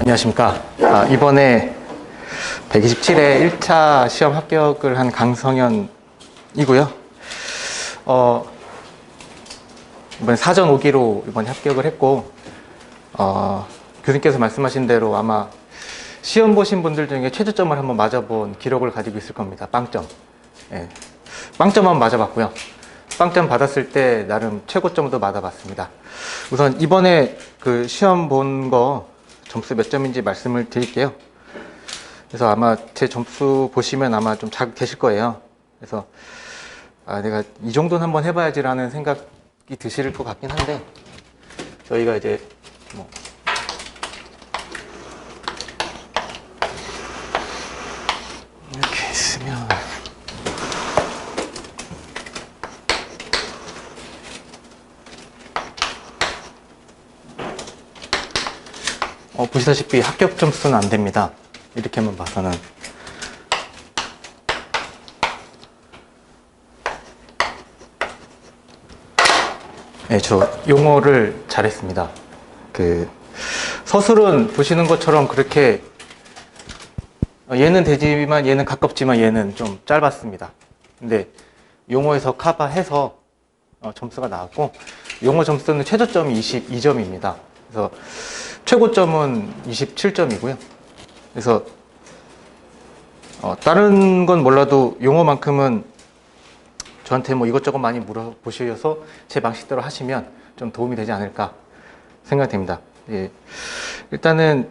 안녕하십니까. 이번에 127회 1차 시험 합격을 한 강성현이고요. 이번에 사전 5기로 이번에 합격을 했고, 교수님께서 말씀하신 대로 아마 시험 보신 분들 중에 최저점을 한번 맞아본 기록을 가지고 있을 겁니다. 빵점. 예. 빵점 한번 맞아봤고요. 빵점 받았을 때 나름 최고점도 맞아봤습니다. 우선 이번에 그 시험 본 거 점수 몇 점인지 말씀을 드릴게요. 그래서 아마 제 점수 보시면 아마 좀 자극되실 거예요. 그래서 내가 이 정도는 한번 해봐야지라는 생각이 드실 것 같긴 한데, 저희가 이제 뭐 이렇게 있으면 보시다시피 합격 점수는 안 됩니다. 이렇게만 봐서는. 네, 저 용어를 잘했습니다. 서술은 보시는 것처럼 그렇게 얘는 되지만 얘는 가깝지만 얘는 좀 짧았습니다. 근데 용어에서 커버해서 점수가 나왔고, 용어 점수는 최저점이 22점입니다. 그래서 최고점은 27점이고요. 그래서 다른 건 몰라도 용어만큼은 저한테 뭐 이것저것 많이 물어보셔서 제 방식대로 하시면 좀 도움이 되지 않을까 생각됩니다. 예. 일단은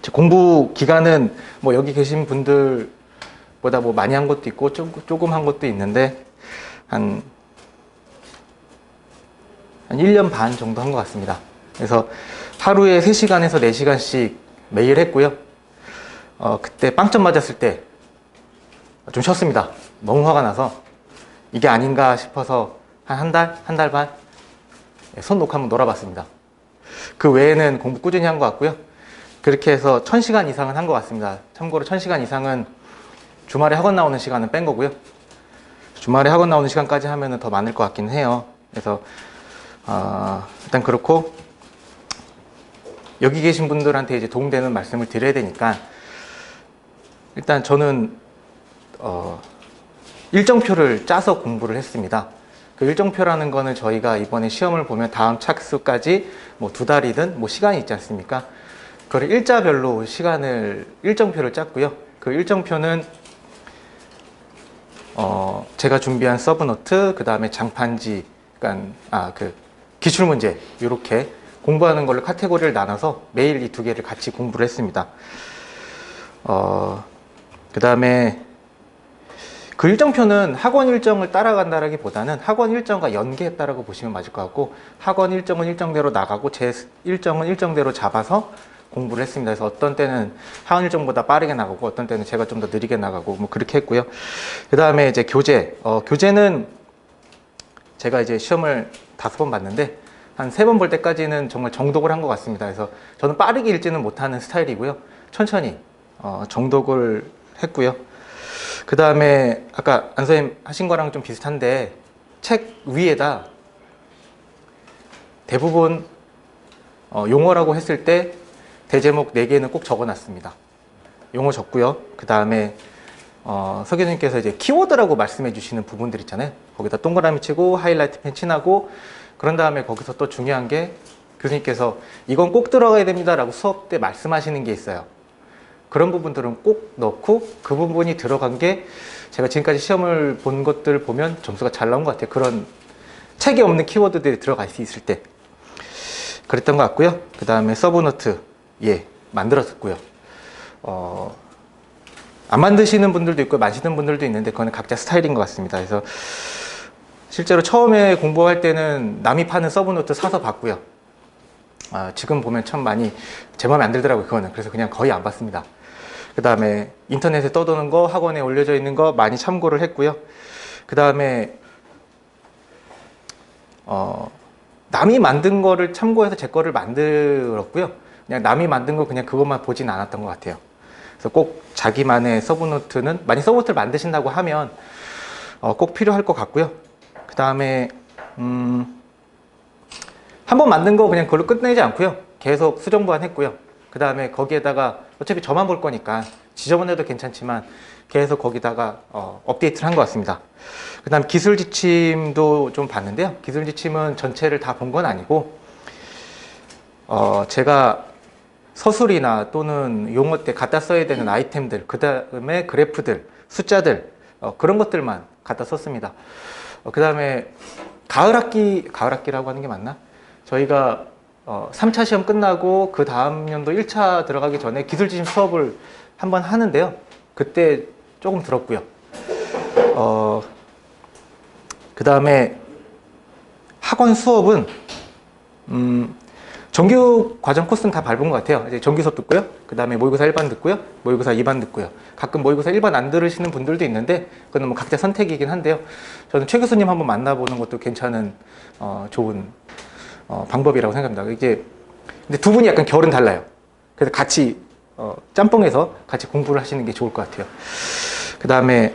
제 공부 기간은 뭐 여기 계신 분들보다 뭐 많이 한 것도 있고 조금 한 것도 있는데 한 1년 반 정도 한 것 같습니다. 그래서 하루에 3시간에서 4시간씩 매일 했고요. 그때 빵점 맞았을 때 좀 쉬었습니다. 너무 화가 나서 이게 아닌가 싶어서 한 달 반 손 놓고 한번 놀아봤습니다. 그 외에는 공부 꾸준히 한 것 같고요. 그렇게 해서 1000시간 이상은 한 것 같습니다. 참고로 1000시간 이상은 주말에 학원 나오는 시간은 뺀 거고요. 주말에 학원 나오는 시간까지 하면 더 많을 것 같긴 해요. 그래서 일단 그렇고, 여기 계신 분들한테 이제 도움되는 말씀을 드려야 되니까, 일단 저는 일정표를 짜서 공부를 했습니다. 그 일정표라는 거는 저희가 이번에 시험을 보면 다음 착수까지 뭐 2달이든 뭐 시간이 있지 않습니까? 그걸 일자별로 일정표를 짰고요. 그 일정표는 제가 준비한 서브노트, 그 다음에 장판지, 그러니까 기출문제, 이렇게 공부하는 걸로 카테고리를 나눠서 매일 이 2개를 같이 공부를 했습니다. 그 다음에 그 일정표는 학원 일정을 따라간다라기보다는 학원 일정과 연계했다라고 보시면 맞을 것 같고, 학원 일정은 일정대로 나가고 제 일정은 일정대로 잡아서 공부를 했습니다. 그래서 어떤 때는 학원 일정보다 빠르게 나가고 어떤 때는 제가 좀 더 느리게 나가고 뭐 그렇게 했고요. 그 다음에 이제 교재는 제가 이제 시험을 5번 봤는데 한 3번 볼 때까지는 정말 정독을 한 것 같습니다. 그래서 저는 빠르게 읽지는 못하는 스타일이고요. 천천히 정독을 했고요. 그 다음에 아까 안 선생님 하신 거랑 좀 비슷한데, 책 위에다 대부분 용어라고 했을 때 대제목 4개는 꼭 적어놨습니다. 용어 적고요. 그 다음에 서 교수님께서 이제 키워드라고 말씀해 주시는 부분들 있잖아요. 거기다 동그라미 치고 하이라이트 펜 칠하고, 그런 다음에 거기서 또 중요한 게 교수님께서 이건 꼭 들어가야 됩니다 라고 수업 때 말씀하시는 게 있어요. 그런 부분들은 꼭 넣고, 그 부분이 들어간 게 제가 지금까지 시험을 본 것들 보면 점수가 잘 나온 것 같아요. 그런 책에 없는 키워드들이 들어갈 수 있을 때 그랬던 것 같고요. 그 다음에 서브노트 만들었고요. 안 만드시는 분들도 있고 만드시는 분들도 있는데 그거는 각자 스타일인 것 같습니다. 그래서 실제로 처음에 공부할 때는 남이 파는 서브노트 사서 봤고요. 지금 보면 참 많이 제 마음에 안 들더라고요, 그거는. 그래서 그냥 거의 안 봤습니다. 그 다음에 인터넷에 떠도는 거, 학원에 올려져 있는 거 많이 참고를 했고요. 그 다음에 남이 만든 거를 참고해서 제 거를 만들었고요. 그냥 남이 만든 거 그냥 그것만 보진 않았던 것 같아요. 그래서 꼭 자기만의 서브노트는, 만약 서브노트를 만드신다고 하면 꼭 필요할 것 같고요. 그 다음에 한번 만든 거 그냥 그걸로 끝내지 않고요. 계속 수정 보완했고요. 그 다음에 거기에다가 어차피 저만 볼 거니까 지저분해도 괜찮지만 계속 거기다가 업데이트를 한 것 같습니다. 그 다음 기술 지침도 좀 봤는데요. 기술 지침은 전체를 다 본 건 아니고 제가 서술이나 또는 용어 때 갖다 써야 되는 아이템들, 그 다음에 그래프들, 숫자들 그런 것들만 갖다 썼습니다. 그 다음에 가을 학기라고 하는 게 맞나? 저희가 3차 시험 끝나고 그 다음 연도 1차 들어가기 전에 기술지침 수업을 한번 하는데요. 그때 조금 들었고요. 그 다음에 학원 수업은 정규 과정 코스는 다 밟은 것 같아요. 이제 정규 수업 듣고요. 그 다음에 모의고사 1반 듣고요. 모의고사 2반 듣고요. 가끔 모의고사 1반 안 들으시는 분들도 있는데 그건 뭐 각자 선택이긴 한데요. 저는 최 교수님 한번 만나보는 것도 괜찮은 좋은 방법이라고 생각합니다. 이게 근데 두 분이 약간 결은 달라요. 그래서 같이 짬뽕해서 같이 공부를 하시는 게 좋을 것 같아요. 그 다음에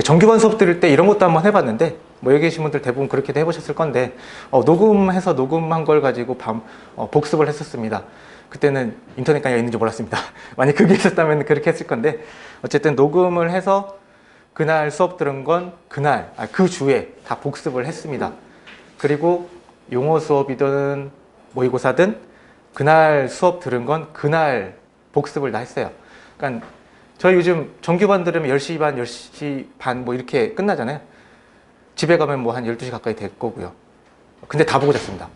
정규반 수업 들을 때 이런 것도 한번 해봤는데 뭐 여기 계신 분들 대부분 그렇게도 해보셨을 건데 녹음해서 녹음한 걸 가지고 복습을 했었습니다. 그때는 인터넷까지 있는지 몰랐습니다. 만약 그게 있었다면 그렇게 했을 건데 어쨌든 녹음을 해서 그날 수업 들은 건 그 주에 다 복습을 했습니다. 그리고 용어 수업이든 모의고사든 그날 수업 들은 건 그날 복습을 다 했어요. 그러니까 저희 요즘 정규반 들으면 10시 반, 10시 반 뭐 이렇게 끝나잖아요. 집에 가면 뭐 한 12시 가까이 될 거고요. 근데 다 보고 잤습니다.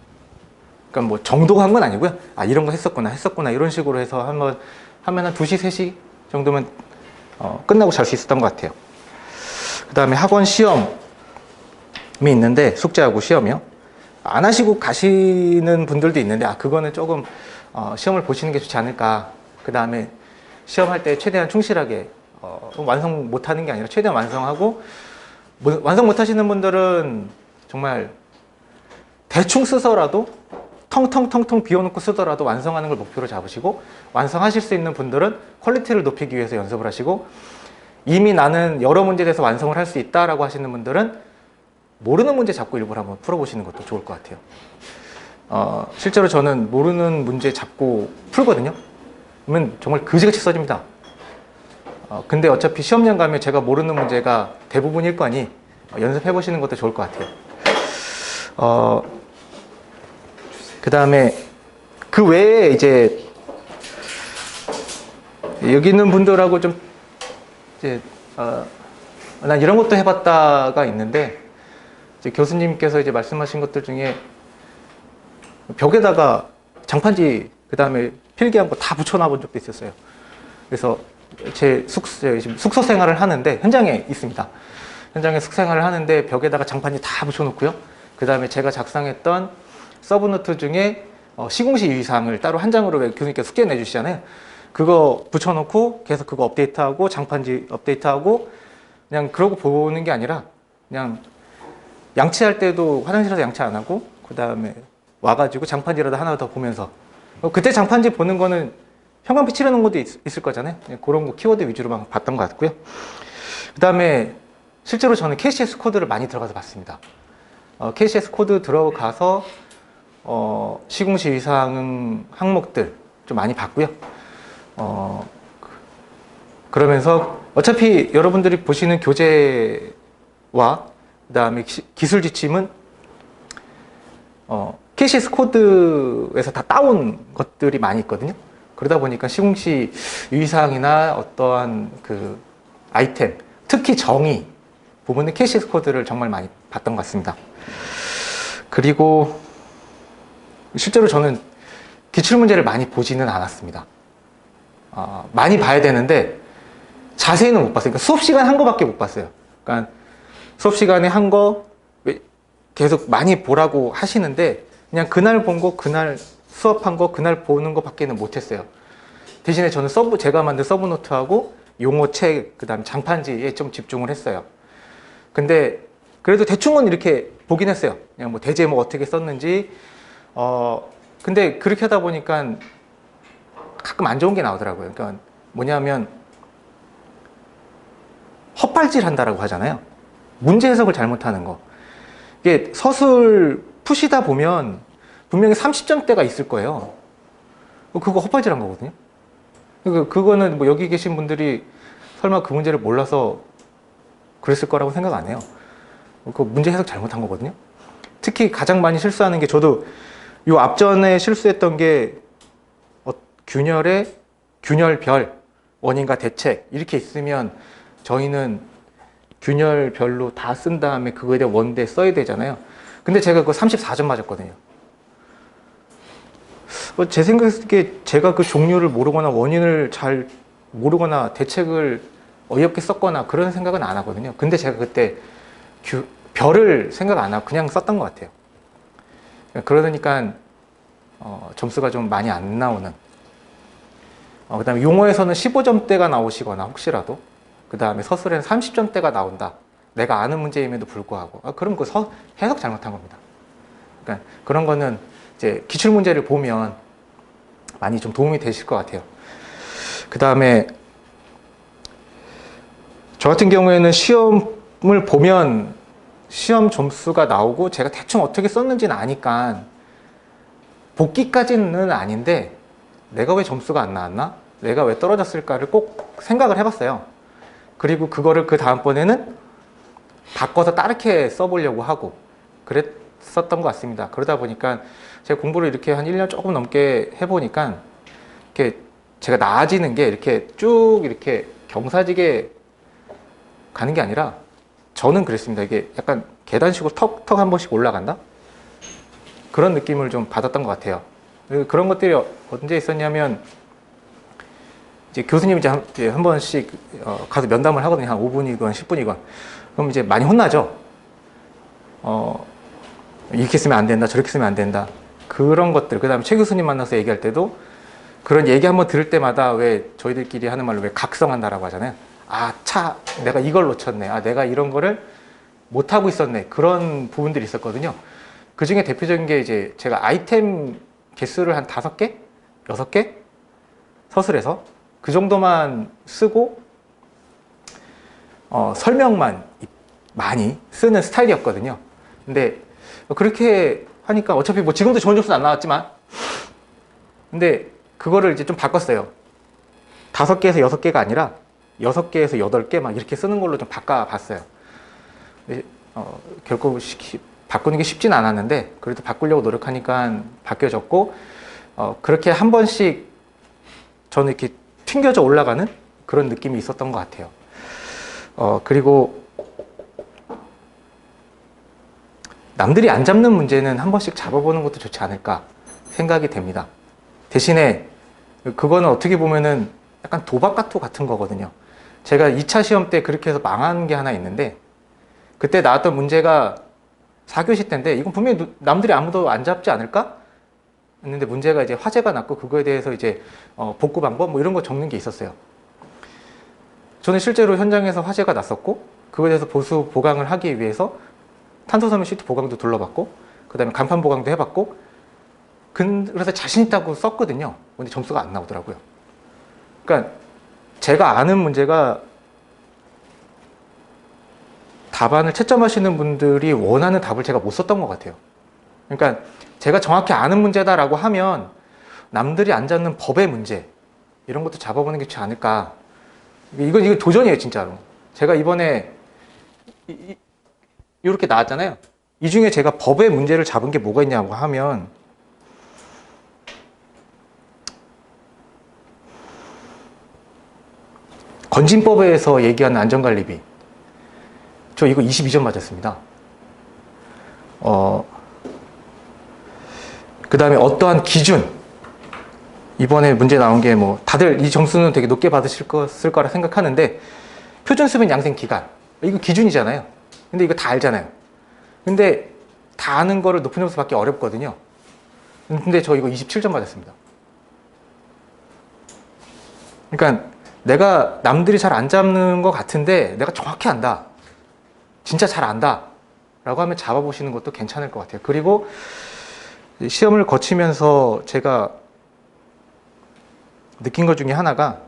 그러니까 뭐 정도가 한 건 아니고요. 이런 거 했었구나 이런 식으로 해서 한번 하면 한 2시, 3시 정도면 끝나고 잘 수 있었던 것 같아요. 그 다음에 학원 시험이 있는데 숙제하고 시험이요. 안 하시고 가시는 분들도 있는데 그거는 조금 시험을 보시는 게 좋지 않을까. 그 다음에 시험할 때 최대한 충실하게 완성 못하는 게 아니라 최대한 완성하고 완성 못하시는 분들은 정말 대충 쓰서라도 텅텅텅텅 비워놓고 쓰더라도 완성하는 걸 목표로 잡으시고 완성하실 수 있는 분들은 퀄리티를 높이기 위해서 연습을 하시고 이미 나는 여러 문제에 대해서 완성을 할 수 있다라고 하시는 분들은 모르는 문제 잡고 일부러 한번 풀어보시는 것도 좋을 것 같아요. 실제로 저는 모르는 문제 잡고 풀거든요. 그러면 정말 그지같이 써집니다. 근데 어차피 시험장 가면 제가 모르는 문제가 대부분일 거니 연습해 보시는 것도 좋을 것 같아요. 그 다음에 그 외에 이제 여기 있는 분들하고 좀 이제 난 이런 것도 해봤다가 있는데 이제 교수님께서 이제 말씀하신 것들 중에 벽에다가 장판지 그 다음에 필기한 거 다 붙여놔 본 적도 있었어요. 그래서 제 숙소 생활을 하는데 현장에 있습니다. 현장에 숙생활을 하는데 벽에다가 장판지 다 붙여놓고요. 그 다음에 제가 작성했던 서브노트 중에 시공시 유의사항을 따로 한 장으로 교수님께서 숙제 내주시잖아요. 그거 붙여놓고 계속 그거 업데이트하고 장판지 업데이트하고 그냥 그러고 보는 게 아니라 그냥 양치할 때도 화장실에서 양치 안 하고 그 다음에 와가지고 장판지라도 하나 더 보면서 그때 장판지 보는 거는 형광빛 칠해놓은 것도 있을 거잖아요. 그런 거 키워드 위주로만 봤던 것 같고요. 그 다음에 실제로 저는 KCS 코드를 많이 들어가서 봤습니다. KCS 코드 들어가서 시공시 위상 항목들 좀 많이 봤고요. 그러면서 어차피 여러분들이 보시는 교재와 그 다음에 기술 지침은 KCS 코드에서 다 따온 것들이 많이 있거든요. 그러다 보니까 시공시 유의사항이나 어떠한 그 아이템, 특히 정의 부분은 KCS 코드를 정말 많이 봤던 것 같습니다. 그리고 실제로 저는 기출문제를 많이 보지는 않았습니다. 많이 봐야 되는데 자세히는 못 봤어요. 그러니까 수업 시간 한 거밖에 못 봤어요. 그러니까 수업 시간에 한 거 계속 많이 보라고 하시는데 그냥 그날 본 거, 그날 수업한 거, 그날 보는 거 밖에는 못했어요. 대신에 저는 제가 만든 서브노트하고 용어책, 그 다음 장판지에 좀 집중을 했어요. 근데 그래도 대충은 이렇게 보긴 했어요. 그냥 뭐 대제 뭐 어떻게 썼는지. 근데 그렇게 하다 보니까 가끔 안 좋은 게 나오더라고요. 그러니까 뭐냐면 헛발질 한다라고 하잖아요. 문제 해석을 잘못하는 거. 이게 서술 푸시다 보면 분명히 30점대가 있을 거예요. 그거 헛발질한 거거든요. 그거는 뭐 여기 계신 분들이 설마 그 문제를 몰라서 그랬을 거라고 생각 안 해요. 그 문제 해석 잘못한 거거든요. 특히 가장 많이 실수하는 게, 저도 요 앞전에 실수했던 게 균열의 균열별, 원인과 대책 이렇게 있으면 저희는 균열별로 다 쓴 다음에 그거에 대해 원대 써야 되잖아요. 근데 제가 그거 34점 맞았거든요. 제 생각에 제가 그 종류를 모르거나 원인을 잘 모르거나 대책을 어이없게 썼거나 그런 생각은 안 하거든요. 근데 제가 그때 별을 생각 안 하고 그냥 썼던 것 같아요. 그러니까 점수가 좀 많이 안 나오는. 그 다음에 용어에서는 15점대가 나오시거나 혹시라도, 그 다음에 서술에는 30점대가 나온다. 내가 아는 문제임에도 불구하고. 그럼 그 해석 잘못한 겁니다. 그러니까 그런 거는 이제 기출문제를 보면 많이 좀 도움이 되실 것 같아요. 그 다음에 저 같은 경우에는 시험을 보면 시험 점수가 나오고 제가 대충 어떻게 썼는지는 아니까 복기까지는 아닌데 내가 왜 점수가 안 나왔나? 내가 왜 떨어졌을까를 꼭 생각을 해봤어요. 그리고 그거를 그 다음번에는 바꿔서 다르게 써보려고 하고 그랬었던 것 같습니다. 그러다 보니까 제가 공부를 이렇게 한 1년 조금 넘게 해보니까 이렇게 제가 나아지는 게 이렇게 쭉 이렇게 경사지게 가는 게 아니라, 저는 그랬습니다. 이게 약간 계단식으로 턱턱 한 번씩 올라간다? 그런 느낌을 좀 받았던 것 같아요. 그런 것들이 언제 있었냐면, 이제 교수님이 이제 한 번씩 가서 면담을 하거든요. 한 5분이건 10분이건. 그럼 이제 많이 혼나죠. 이렇게 쓰면 안 된다, 저렇게 쓰면 안 된다. 그런 것들. 그 다음에 최 교수님 만나서 얘기할 때도 그런 얘기 한번 들을 때마다 왜 저희들끼리 하는 말로 왜 각성한다라고 하잖아요. 내가 이걸 놓쳤네. 내가 이런 거를 못하고 있었네. 그런 부분들이 있었거든요. 그 중에 대표적인 게 이제 제가 아이템 개수를 한 5개? 6개? 서술에서 그 정도만 쓰고 설명만 많이 쓰는 스타일이었거든요. 근데 그렇게 하니까 어차피 뭐 지금도 좋은 점수는 안 나왔지만, 근데 그거를 이제 좀 바꿨어요. 5개에서 6개가 아니라 6개에서 8개 막 이렇게 쓰는 걸로 좀 바꿔봤어요. 결코 바꾸는 게 쉽진 않았는데 그래도 바꾸려고 노력하니까 바뀌어졌고, 그렇게 한 번씩 저는 이렇게 튕겨져 올라가는 그런 느낌이 있었던 것 같아요. 그리고 남들이 안 잡는 문제는 한 번씩 잡아보는 것도 좋지 않을까 생각이 됩니다. 대신에 그거는 어떻게 보면은 약간 도박가토 같은 거거든요. 제가 2차 시험 때 그렇게 해서 망한 게 하나 있는데, 그때 나왔던 문제가 4교시 때인데 이건 분명히 남들이 아무도 안 잡지 않을까? 했는데 문제가 이제 화제가 났고, 그거에 대해서 이제 복구 방법 뭐 이런 거 적는 게 있었어요. 저는 실제로 현장에서 화제가 났었고, 그거에 대해서 보수 보강을 하기 위해서 탄소섬유 시트 보강도 둘러봤고, 그 다음에 간판 보강도 해봤고, 그래서 자신 있다고 썼거든요. 근데 점수가 안 나오더라고요. 그러니까 제가 아는 문제가 답안을 채점하시는 분들이 원하는 답을 제가 못 썼던 것 같아요. 그러니까 제가 정확히 아는 문제다라고 하면 남들이 안 잡는 법의 문제 이런 것도 잡아보는 게 좋지 않을까. 이거 도전이에요, 진짜로. 제가 이번에 이렇게 나왔잖아요. 이 중에 제가 법의 문제를 잡은 게 뭐가 있냐고 하면, 건진법에서 얘기하는 안전관리비, 저 이거 22점 맞았습니다. 그 다음에 어떠한 기준, 이번에 문제 나온 게 뭐 다들 이 점수는 되게 높게 받으실 거라 생각하는데, 표준수면 양생 기간, 이거 기준이잖아요. 근데 이거 다 알잖아요. 근데 다 아는 거를 높은 점수 받기 어렵거든요. 근데 저 이거 27점 맞았습니다. 그러니까 내가 남들이 잘 안 잡는 것 같은데 내가 정확히 안다, 진짜 잘 안다 라고 하면 잡아보시는 것도 괜찮을 것 같아요. 그리고 시험을 거치면서 제가 느낀 것 중에 하나가,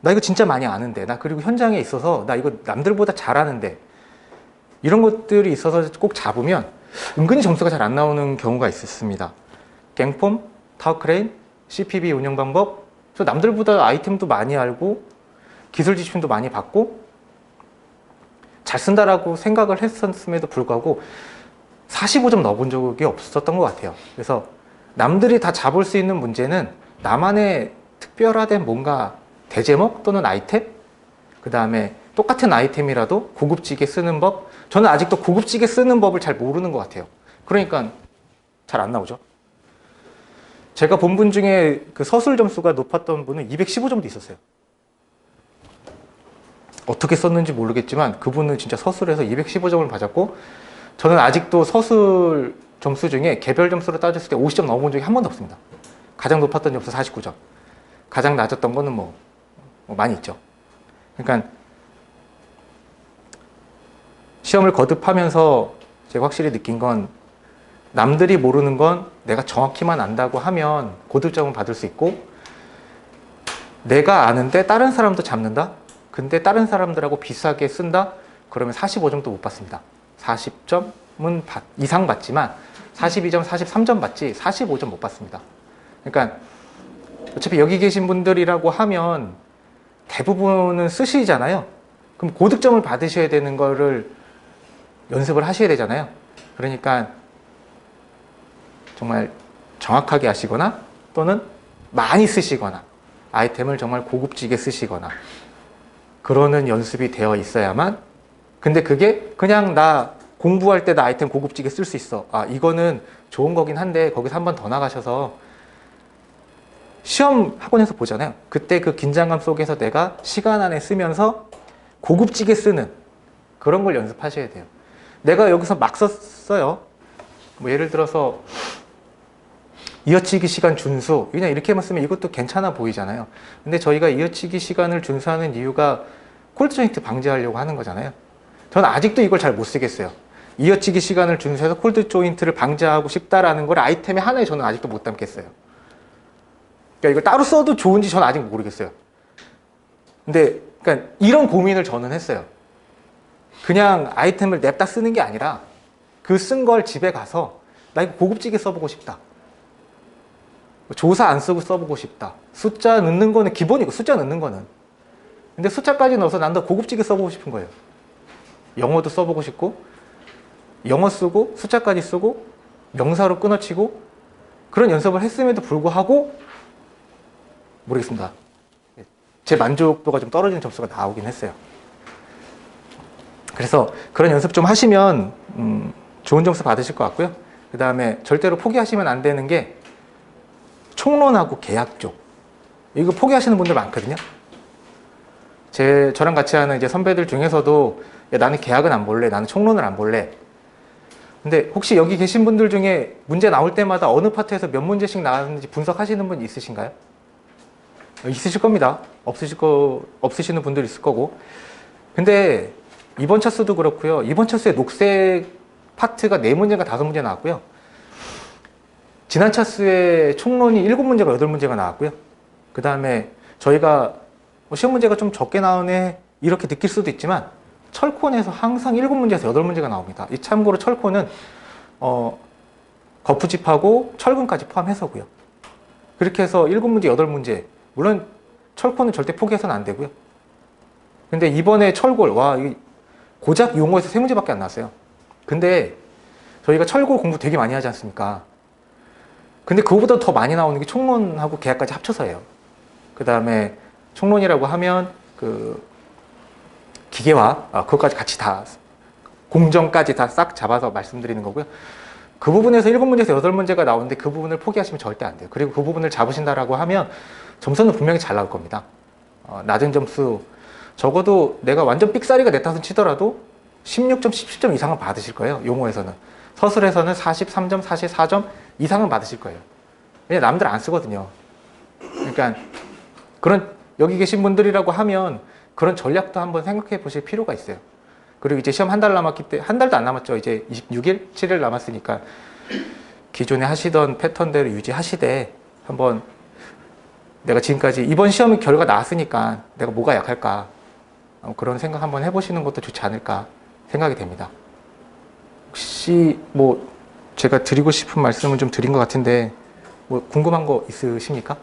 나 이거 진짜 많이 아는데, 나 그리고 현장에 있어서 나 이거 남들보다 잘 아는데, 이런 것들이 있어서 꼭 잡으면 은근히 점수가 잘 안 나오는 경우가 있었습니다. 갱폼, 타워크레인, CPB 운영 방법, 저 남들보다 아이템도 많이 알고 기술 지침도 많이 받고 잘 쓴다라고 생각을 했었음에도 불구하고 45점 넣어본 적이 없었던 것 같아요. 그래서 남들이 다 잡을 수 있는 문제는 나만의 특별화된 뭔가 대제목 또는 아이템, 그 다음에 똑같은 아이템이라도 고급지게 쓰는 법. 저는 아직도 고급지게 쓰는 법을 잘 모르는 것 같아요. 그러니까 잘 안 나오죠. 제가 본 분 중에 그 서술 점수가 높았던 분은 215점도 있었어요. 어떻게 썼는지 모르겠지만 그분은 진짜 서술에서 215점을 받았고, 저는 아직도 서술 점수 중에 개별 점수로 따졌을 때 50점 넘어본 적이 한 번도 없습니다. 가장 높았던 점수 49점, 가장 낮았던 거는 뭐 많이 있죠. 그러니까 시험을 거듭하면서 제가 확실히 느낀 건, 남들이 모르는 건 내가 정확히만 안다고 하면 고득점을 받을 수 있고, 내가 아는데 다른 사람도 잡는다? 근데 다른 사람들하고 비슷하게 쓴다? 그러면 45점도 못 받습니다. 40점은 이상 받지만 42점, 43점 받지 45점 못 받습니다. 그러니까 어차피 여기 계신 분들이라고 하면 대부분은 쓰시잖아요. 그럼 고득점을 받으셔야 되는 거를 연습을 하셔야 되잖아요. 그러니까 정말 정확하게 하시거나 또는 많이 쓰시거나 아이템을 정말 고급지게 쓰시거나 그러는 연습이 되어 있어야만. 근데 그게 그냥 나 공부할 때 나 아이템 고급지게 쓸 수 있어, 아 이거는 좋은 거긴 한데 거기서 한 번 더 나가셔서 시험 학원에서 보잖아요. 그때 그 긴장감 속에서 내가 시간 안에 쓰면서 고급지게 쓰는 그런 걸 연습하셔야 돼요. 내가 여기서 막 썼어요. 뭐 예를 들어서 이어치기 시간 준수, 그냥 이렇게만 쓰면 이것도 괜찮아 보이잖아요. 근데 저희가 이어치기 시간을 준수하는 이유가 콜드 조인트 방지하려고 하는 거잖아요. 저는 아직도 이걸 잘 못 쓰겠어요. 이어치기 시간을 준수해서 콜드 조인트를 방지하고 싶다라는 걸 아이템의 하나에 저는 아직도 못 담겠어요. 그러니까 이걸 따로 써도 좋은지 저는 아직 모르겠어요. 근데 그러니까 이런 고민을 저는 했어요. 그냥 아이템을 냅다 쓰는 게 아니라 그 쓴 걸 집에 가서 나 이거 고급지게 써보고 싶다, 조사 안 쓰고 써보고 싶다, 숫자 넣는 거는 기본이고 숫자 넣는 거는, 근데 숫자까지 넣어서 난 더 고급지게 써보고 싶은 거예요. 영어도 써보고 싶고 영어 쓰고 숫자까지 쓰고 명사로 끊어치고 그런 연습을 했음에도 불구하고 모르겠습니다. 제 만족도가 좀 떨어지는 점수가 나오긴 했어요. 그래서 그런 연습 좀 하시면 좋은 점수 받으실 것 같고요. 그 다음에 절대로 포기하시면 안 되는 게 총론하고 계약 쪽. 이거 포기하시는 분들 많거든요. 저랑 같이 하는 이제 선배들 중에서도 야, 나는 계약은 안 볼래, 나는 총론을 안 볼래. 근데 혹시 여기 계신 분들 중에 문제 나올 때마다 어느 파트에서 몇 문제씩 나왔는지 분석하시는 분 있으신가요? 있으실 겁니다. 없으시는 분들 있을 거고. 근데 이번 차수도 그렇고요. 이번 차수에 녹색 파트가 4문제가 5문제 나왔고요. 지난 차수에 총론이 7문제가 8문제가 나왔고요. 그 다음에 저희가 시험 문제가 좀 적게 나오네 이렇게 느낄 수도 있지만 철콘에서 항상 7문제에서 8문제가 나옵니다. 이 참고로 철콘은 거푸집하고 철근까지 포함해서고요. 그렇게 해서 7문제, 8문제. 물론 철콘은 절대 포기해서는 안 되고요. 근데 이번에 철골, 고작 용어에서 3문제밖에 안 나왔어요. 근데 저희가 철골 공부 되게 많이 하지 않습니까? 근데 그거보다 더 많이 나오는 게 총론하고 계약까지 합쳐서예요. 그 다음에 총론이라고 하면 그 기계화, 그것까지 같이 다 공정까지 다 싹 잡아서 말씀드리는 거고요. 그 부분에서 7문제에서 8문제가 나오는데 그 부분을 포기하시면 절대 안 돼요. 그리고 그 부분을 잡으신다라고 하면 점수는 분명히 잘 나올 겁니다. 낮은 점수, 적어도 내가 완전 삑사리가 내 탓은 치더라도 16점, 17점 이상은 받으실 거예요. 용어에서는. 서술에서는 43점, 44점 이상은 받으실 거예요. 왜냐 남들 안 쓰거든요. 그러니까 그런 여기 계신 분들이라고 하면 그런 전략도 한번 생각해 보실 필요가 있어요. 그리고 이제 시험 한 달 남았기 때문에, 한 달도 안 남았죠. 이제 26일, 7일 남았으니까 기존에 하시던 패턴대로 유지하시되 한번 내가 지금까지 이번 시험 결과 나왔으니까 내가 뭐가 약할까, 그런 생각 한번 해보시는 것도 좋지 않을까 생각이 됩니다. 혹시 뭐 제가 드리고 싶은 말씀은 좀 드린 것 같은데 뭐 궁금한 거 있으십니까?